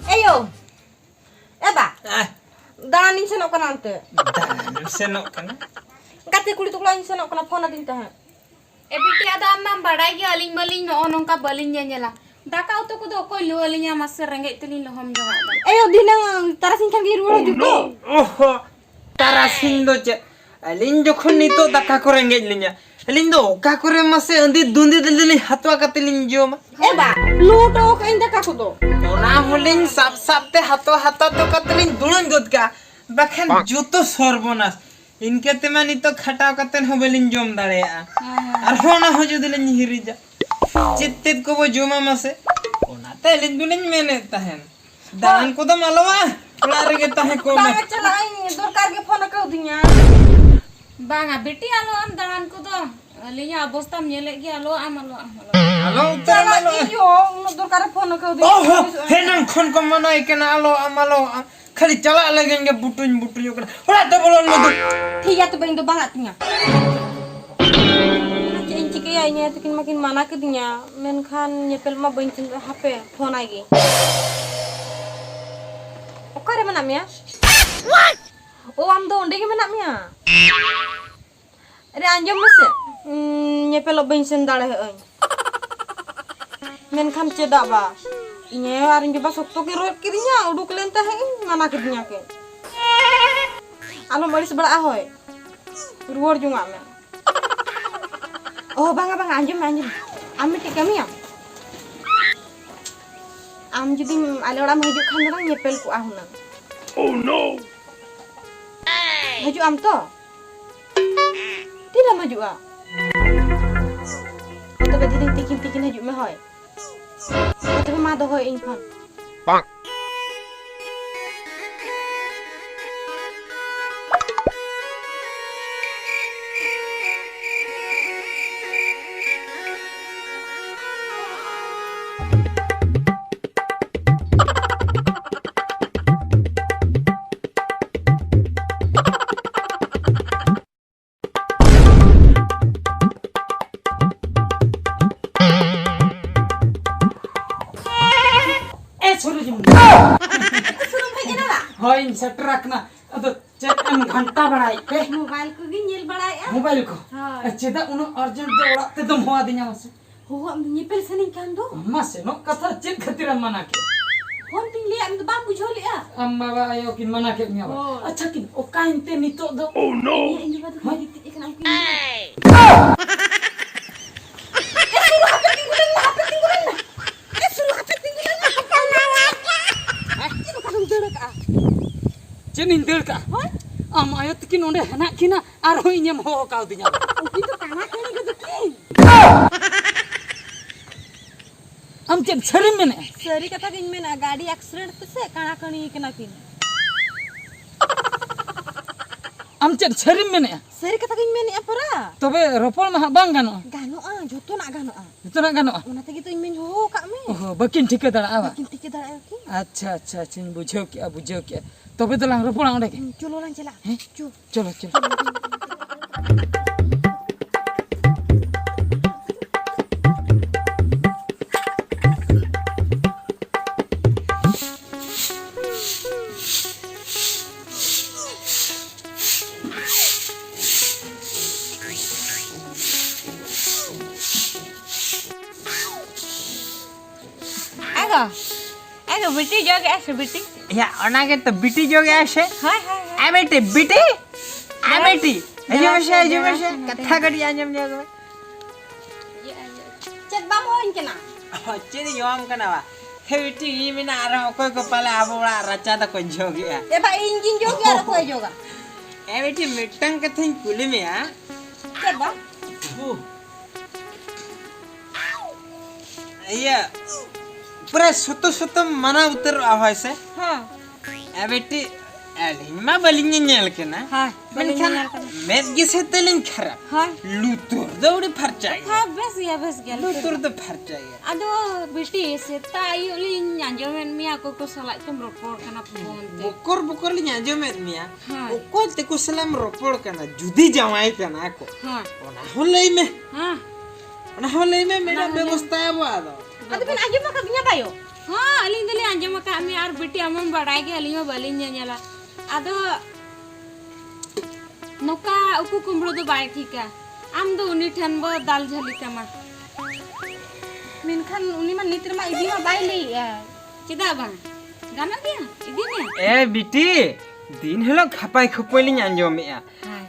Ayo. Eba. Danin senok kana ante. Danin senok kana. Kate kulit ulang senok kana phone adin tah. बिटी आदा अम्मा बड़ाई के अलिंग बलिंग no नोंका बलिंग जेला दाका उतो को दो कोई लो अलिंग मासे रंगे तलिंग लो हम जवा Ayo dinang tarasin kan giru juto. Oh, tarasin do che. Alin jokhon nito daka ko rengej linya. Alin do oka kore mase andi dundi dilin hatwa katelin joma. Eba, lu to kain daka ko do. Ona holin sap sap te hatwa hata to katelin dulun godka. Bakhan juto sorbonas. इनके ते मानी तो खटाव कतन होबेलिन जोम दाड़ेया are होना हो जुदिलिन हिरिजा चित्तित को वो जोमा मसे ओनाते लिन दुलिन मेने तहन दान को तो मालवा ओला रेगे तहे को में Bang चलाई दरकार के फोन कर दिया. बांगा बेटी आलो हम दान को दो अलिंग अवस्था मेले के आलो आलो आलो उतर Chala मालो iyo दरकार फोन कर दिया. ओहो हेनन खन को मनो इकना आलो आमालो खाली चला लगेंगे बुटुन बुटुन ओकरा ओला तो बोलन मदु ठीक है तो बang do bangat nya. Cing ciki ya nya tikin makin mana ke dinya menkhan nyepel ma bencin HP phone lagi. Okare mana mia? What? Oh am do onde ke mana mia? Are anjom mese nyepel bencin dale heuy. Menkhan cedak ba. Inya arin coba sokto ki roet kirinya uduk lentah mana ke dinya ke. Alo mari sebelah ahoy. Ruor juga me. Oh bang anjum. Ami tik kami ya. Am jadi ale orang hijuk kan orang nyepel ku ahuna. Oh no. Maju am to. Tidak maju ah. Atau bedi tikin hijuk me hoy. Tapi mah do hoy infan. Bang. होइन set रखना तो check M घंटा बढ़ाई पे Mobile ko ginyel balai ah. Mobile को चेदा उनो urgent दे ओड़ा ते दम होआ दिnya मसे Ho am nyepel sening kan do. मसे नो कथा चेक खतिरा मना के Hon ting li am do bang bujoli ah. अम्मा बा आयो किन मना के न्या अच्छा किन ओ काइन ते नितो दो ओ नो Ini ba do ditik ikan aku. चेनिन देर का आम आयो तकिन ओंडे हना किना आर हो इnyam हो काउ दिnya Itu kana kani ko dikin. हम चेक छरिम में ने Seri kata gin mena gadi accident te se kana kani ikana kin. हम चेक छरिम में ने Seri kata gin mena apara. तबे रोपल मा बांग गानो Gano ah, joto nak gano ah. इतना गानो Ona te gitu imen ho kak me. ओहो बकिन ठीक दड़ा आवा Kin tike dara ki. अच्छा बुझो क्या तबे तो लांग रोपल ओंडे के Culo lang cela. Cu. चलो Ego biti joge ase biti. या ओनागे तो बिटी जो गया से Hai. आ बेटी अजो से कथा करी आजम जागो Cet bam ho inkena. Cherry योम कनावा हे बेटी ई मिना आरो कोई को पाले आबोड़ा रचा द को जो गया E ba injin joge ar ko joga. ए बेटी मिटंग कथिन कुली में आ Cet bam. ये पूरा सुतो मना उतर आवाज से Ha. ए बेटी एलिमा बलिंग नेल के ना Ha. मेनखान मेद गिसे तेलिन खरा Ha. लुतुर दौड़ी फरचाई Ha bes gel. लुतुर द फरचाई Ado bisti seta ayo li nyanjomen mi aku ko salak tum ropor kana ponte. Booker लिया जो मेद मिया हाँ। ओको ते को सलाम रोपड़ कना जुदी जवाई कना को Ha. ओना होलई में Ha. ओना होलई में मेरा व्यवस्था है वो आदो Ada pun aja mah katanya tayo. हाँ अलिंग दली अंजम का मैं यार बेटी अमन बढ़ाई के अलिंग में बलिंग जंजला आदो नौका उकु कुंबड़ो दो बाय ठीक है आम दो उन्हीं ठन बो दाल झली कमा Minkan uni mah nitir mah idi mah bayi li. चिदा बा गाना दिया इदी ने ए बिटी दिन हेलो खपाई खपोइलिं आंजमेआ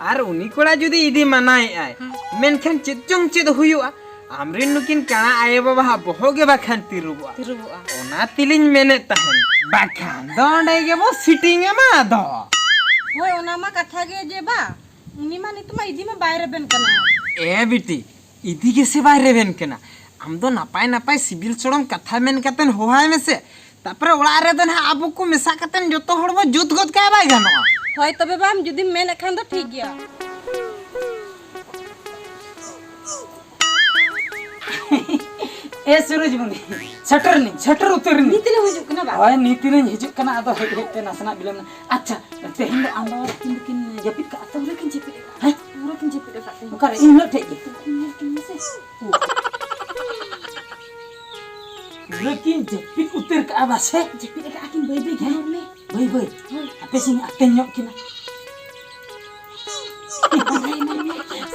आर उनी कोड़ा जुदी इदी मनाए आय मेनखान चिचोंग चिद हुयुआ आमरिन नुकिन काना आये बाबा बहोगे बाखान तिरुबुआ Tirubuआ. ओना तिलिं मेने तहन बाखान दोंडे गे बो सिटिंग मा दो Hoy ona mah katha ge je ba. Uni mah nitu mah idi mah bayar ben kana. ए बिटी इदी के से बाहर रेबेन केना हम दो नापाय नापाय सिबिल सोडम कथा मेन कतन होहाय मेसे तापरे ओड़ा रे दन आबो को मेसा कतन जतो हड़बो जुत गद का बाय गानोआ Hoy tobe bam judi men ekhan do thik gaya. ए सूरज मुनि छटर उतर नी Nitir hujuk kana ba. ओए नीति ने हिजुक कना आदो हेड हेड ते नासना बिलम अच्छा तेहन दो आंबा किन जपित का आतो रे किन जपित हैं Ura kin jepit ka te. ओकर इन न ठेक लेकिन जपित उतर का आवासे Jepit ka akin bayi bayi gana me. भाई आपे सिंग आते न्योक किना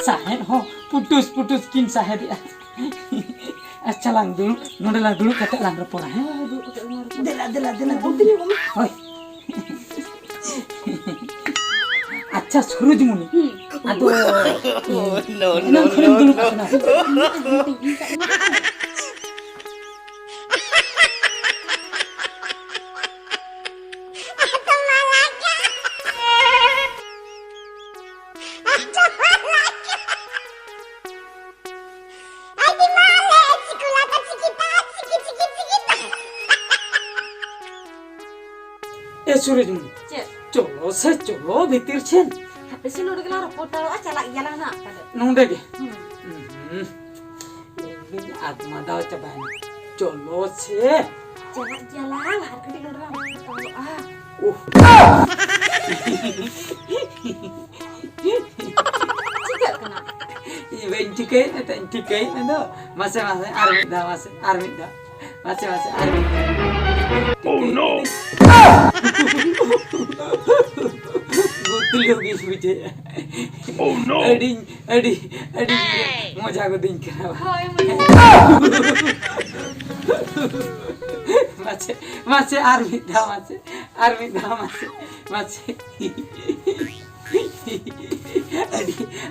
साहेब हो पुटुस किन साहेब अच्छा लांग दु नोडे ला दुलु कते लांग रपोरा है देला होय अच्छा सूरज मुनि आदो नो दुलु कतना ए सूरज मुनि Cek. चलो भीतर छेन Hape si nodo kala repot talo acha lak yala na pada. नोंदे गे आत्मा दाव चबान चलो से Jalak jala har kedi nodo ram. Talo ah. उफ Cika kana. इवेंट टिके न दो मासे आरमिदा मासे आरमिदा ओह नो गोतल होगी मुझे ओह नो अड़ी मजा को दिन करा होय मासे आरमिदा मासे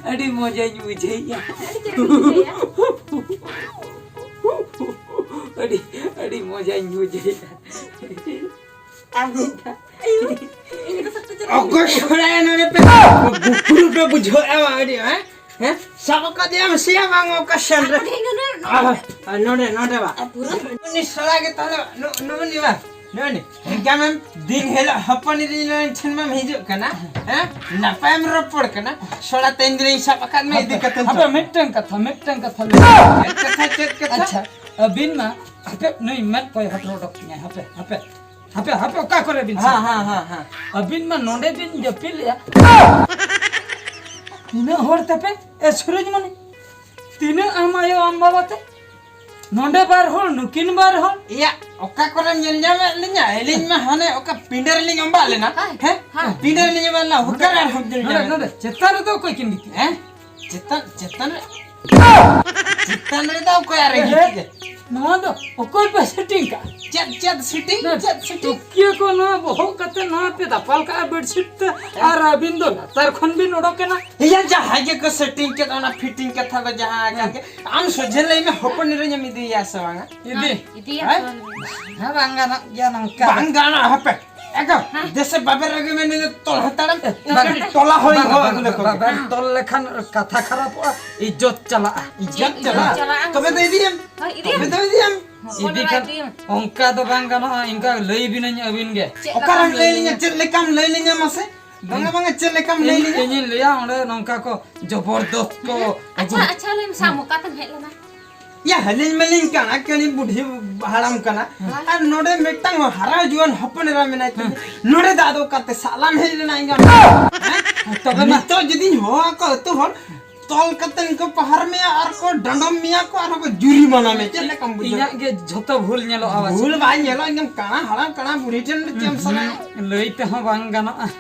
अड़ी मजा मुझे अड़ी मजा मुझे आरमिदा Ini ka sakta jala. अगो छोड़ा ने पे बुकुरु पे बुझो आवाडी हैं सब का दिया मसिया मांगो का शंद्र नोडे बा नि सला के तले नोनी बा नोनी क्या मैम दिन हेला हपनी दिन छन में हिजो कना हैं नपायम रपड़ कना सोला तीन दिन सब का में दिक्कत अबे मिटन कथा कथा अच्छा अबिन मा हपे नहीं मत कोई हट रोडक नहीं हपे का करे बिन हां अबिन मा नोडे बिन जपिल या तिने होर तपे ए सूरज मने तिने आमायो अम्बावते नोडे बार होल नुकिन बार होल या ओका करे नेल जामे लिnya एलिन में हाने ओका पिंडर लिंग अंबा लेना हैं पिंडर लिंग वाला हुकर हम दिल नोडे चेतार तो कोई किन दिती हैं चितन रे दाव को यार नवा दो ओकोल पे सेटिंग का चेत सिटिंग टुकिया को ना बहु कते ना पे दपाल का बेडशीट आर अबिन दो तार खन बिन ओडके ना या जहां के सेटिंग के ना फिटिंग के था जहां के आम सोजले में होपन रे जमी दिया सवांगा इदी इदी हा बांगा ना या नंका बांगाना हपे एको देशे बाबे रगे में ने तोला होई बाबा तोल लेखन कथा खराब इज्जत चला तबे दे दियम होय इदी तबे दे दियम इदी kan onka do bangga no inka lei binanya abin ge ओकरन ले लिया चले कम ले लिया मसे बंगा चले कम ले लिया ini liya onde nongka ko jabardast ko अच्छा ले सामो का तन हेलो ना या हलिन मलिन काना कनी बुढ़ी हराम काना और नोडे मिटंग हरा जुवन हपन रा में नहीं नोडे दादो काते सालान हे ना इंगा तबे मैं तो जदी हो को तो हो तल कतन को पहाड़ में और को डंडम मिया को और को जुर्माना में चले कम बुझो इना के झोतो भूल नेलो आवाज भूल भाई नेलो एकदम काना हड़ा काना बुढ़ी टन चम सला लईते हो बांग गानो अब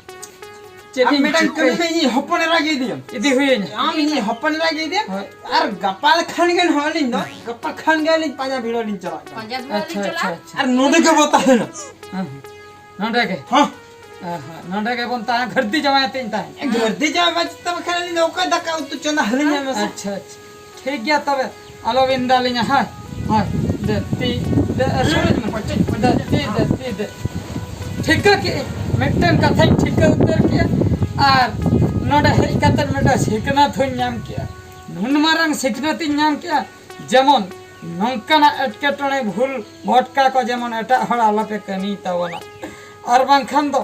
चेदी मेडन कम में ये हपन रागी दियो इदी हुई ने आम ये हपन रागी दियो और गपाल खान गन होलिन दो गपाल खान गलिन पाजा भिड़ो लिन चला पंजाब अच्छा वाली अच्छा चला अच्छा और नोडे के बता है ना नोंडे के हां नोंडे के बोलता घरती जमाते इंता गर्दी जा बच तब खाली नौका दका तो चना हलिया में अच्छा अच्छा ठीक गया तबे आलो विंदा लिया हां हां दती दे सूरज में दती दे ठीक के मिटन कथा ठीक उतर के और नोडे हे कतन मेटा सिकना थोन नाम किया नुन मारंग सिकनती नाम किया जेमन नंकना एटकेटणे भूल भटका को जेमन एटा हड़ आलोपे कमी तावला और बांखान दो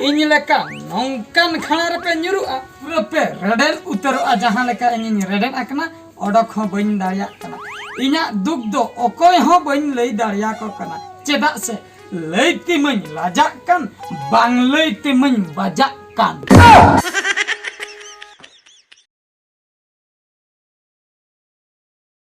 इन लेका नंकन खाना रे पे न्युरुआ पूरा पे रेडेन उतरआ जहां लेका इन रेडेन अकना ओडक हो बइन दाया कना इना दुख दो ओकोय हो बइन लई दाया को कना चेदा से लईती मन लाजा कन बांग लईती मन बाजा कन